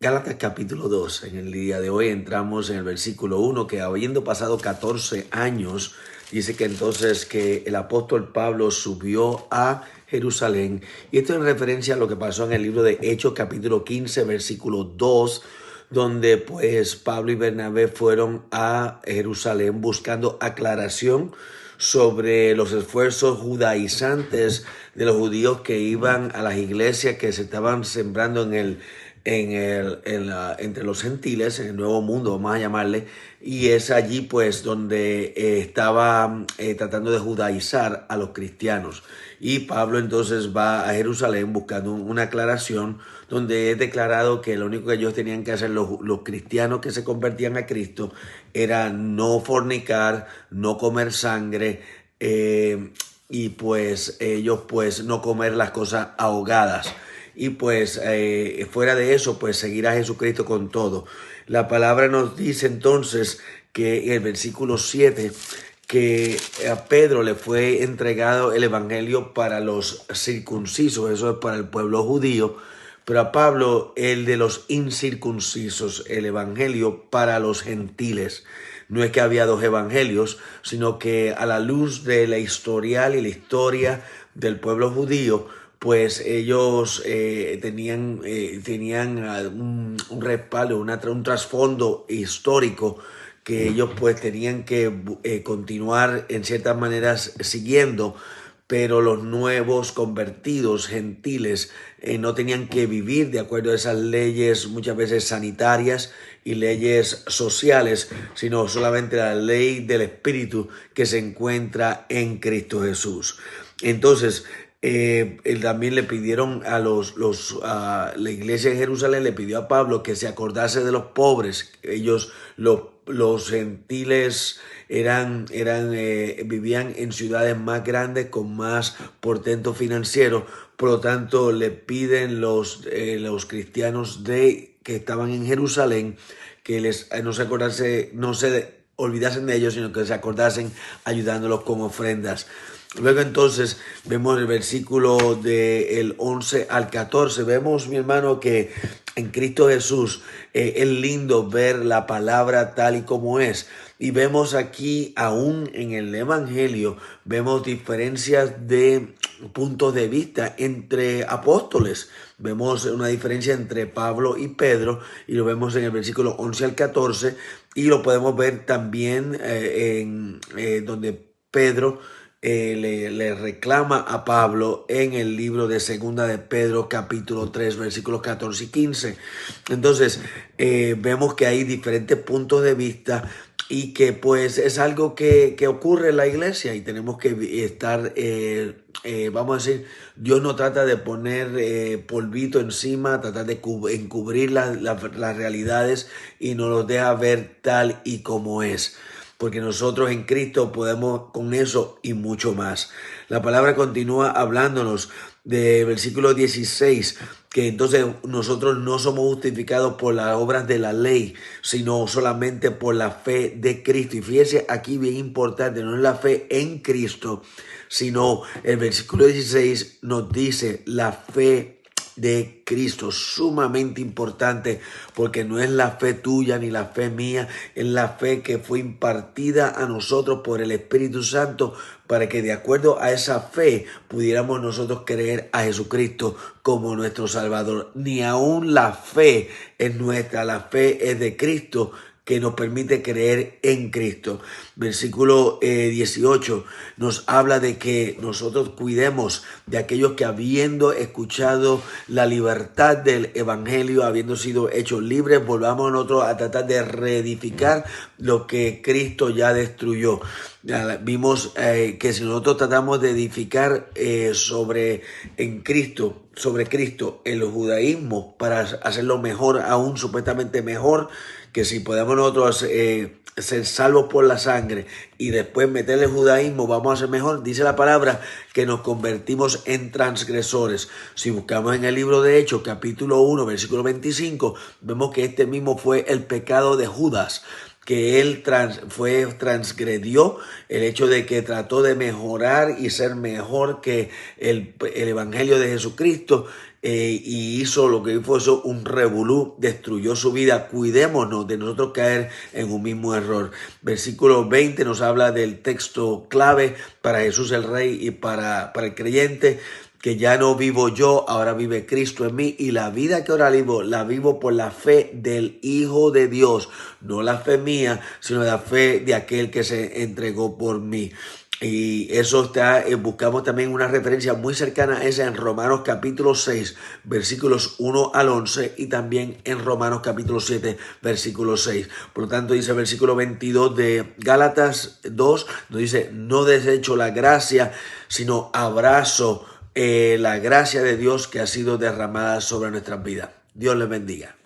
Gálatas capítulo 2. En el día de hoy entramos en el versículo 1, que habiendo pasado 14 años, dice que entonces que el apóstol Pablo subió a Jerusalén. Y esto en referencia a lo que pasó en el libro de Hechos capítulo 15, versículo 2, donde pues Pablo y Bernabé fueron a Jerusalén buscando aclaración sobre los esfuerzos judaizantes de los judíos que iban a las iglesias que se estaban sembrando entre los gentiles, en el nuevo mundo, vamos a llamarle, y es allí pues donde estaba tratando de judaizar a los cristianos. Y Pablo entonces va a Jerusalén buscando una aclaración donde es declarado que lo único que ellos tenían que hacer los cristianos que se convertían a Cristo era no fornicar, no comer sangre, y pues ellos pues no comer las cosas ahogadas. Y pues fuera de eso, pues seguir a Jesucristo con todo. La palabra nos dice entonces que en el versículo 7 que a Pedro le fue entregado el evangelio para los circuncisos, eso es para el pueblo judío, pero a Pablo el de los incircuncisos, el evangelio para los gentiles. No es que había dos evangelios, sino que a la luz de la historial y la historia del pueblo judío, pues ellos tenían un respaldo, un trasfondo histórico que ellos pues tenían que continuar en ciertas maneras siguiendo, pero los nuevos convertidos gentiles no tenían que vivir de acuerdo a esas leyes muchas veces sanitarias y leyes sociales, sino solamente la ley del Espíritu que se encuentra en Cristo Jesús. Entonces, él también le pidieron a la iglesia de Jerusalén le pidió a Pablo que se acordase de los pobres. Ellos, los gentiles vivían en ciudades más grandes con más portento financiero. Por lo tanto, le piden los cristianos que estaban en Jerusalén que no se olvidasen de ellos, sino que se acordasen ayudándolos con ofrendas. Luego entonces vemos el versículo del 11 al 14. Vemos, mi hermano, que en Cristo Jesús es lindo ver la palabra tal y como es. Y vemos aquí, aún en el Evangelio, vemos diferencias de puntos de vista entre apóstoles. Vemos una diferencia entre Pablo y Pedro y lo vemos en el versículo 11 al 14 y lo podemos ver también donde Pedro le reclama a Pablo en el libro de Segunda de Pedro capítulo 3 versículos 14 y 15. Entonces vemos que hay diferentes puntos de vista y que pues es algo que ocurre en la iglesia y tenemos que estar, vamos a decir, Dios no trata de poner polvito encima, trata de encubrir las realidades y nos los deja ver tal y como es. Porque nosotros en Cristo podemos con eso y mucho más. La palabra continúa hablándonos de versículo 16, que entonces nosotros no somos justificados por las obras de la ley, sino solamente por la fe de Cristo. Y fíjese aquí bien importante, no es la fe en Cristo, sino el versículo 16 nos dice la fe de Cristo, sumamente importante, porque no es la fe tuya ni la fe mía, es la fe que fue impartida a nosotros por el Espíritu Santo para que de acuerdo a esa fe pudiéramos nosotros creer a Jesucristo como nuestro Salvador. Ni aún la fe es nuestra, la fe es de Cristo, que nos permite creer en Cristo. Versículo 18 nos habla de que nosotros cuidemos de aquellos que habiendo escuchado la libertad del Evangelio, habiendo sido hechos libres, volvamos nosotros a tratar de reedificar lo que Cristo ya destruyó. Vimos que si nosotros tratamos de edificar sobre Cristo, el judaísmo, para hacerlo mejor, aún supuestamente mejor, que si podemos nosotros ser salvos por la sangre y después meterle el judaísmo, vamos a ser mejor. Dice la palabra que nos convertimos en transgresores. Si buscamos en el libro de Hechos, capítulo 1, versículo 25, vemos que este mismo fue el pecado de Judas, que él transgredió el hecho de que trató de mejorar y ser mejor que el Evangelio de Jesucristo, y hizo lo que fue eso, un revolú, destruyó su vida. Cuidémonos de nosotros caer en un mismo error. Versículo 20 nos habla del texto clave para Jesús el Rey y para el creyente, que ya no vivo yo, ahora vive Cristo en mí, y la vida que ahora vivo, la vivo por la fe del Hijo de Dios, no la fe mía, sino la fe de aquel que se entregó por mí. Y eso está, buscamos también una referencia muy cercana a esa en Romanos capítulo 6, versículos 1 al 11, y también en Romanos capítulo 7, versículo 6. Por lo tanto, dice el versículo 22 de Gálatas 2, nos dice, no desecho la gracia, sino abrazo la gracia de Dios que ha sido derramada sobre nuestras vidas. Dios les bendiga.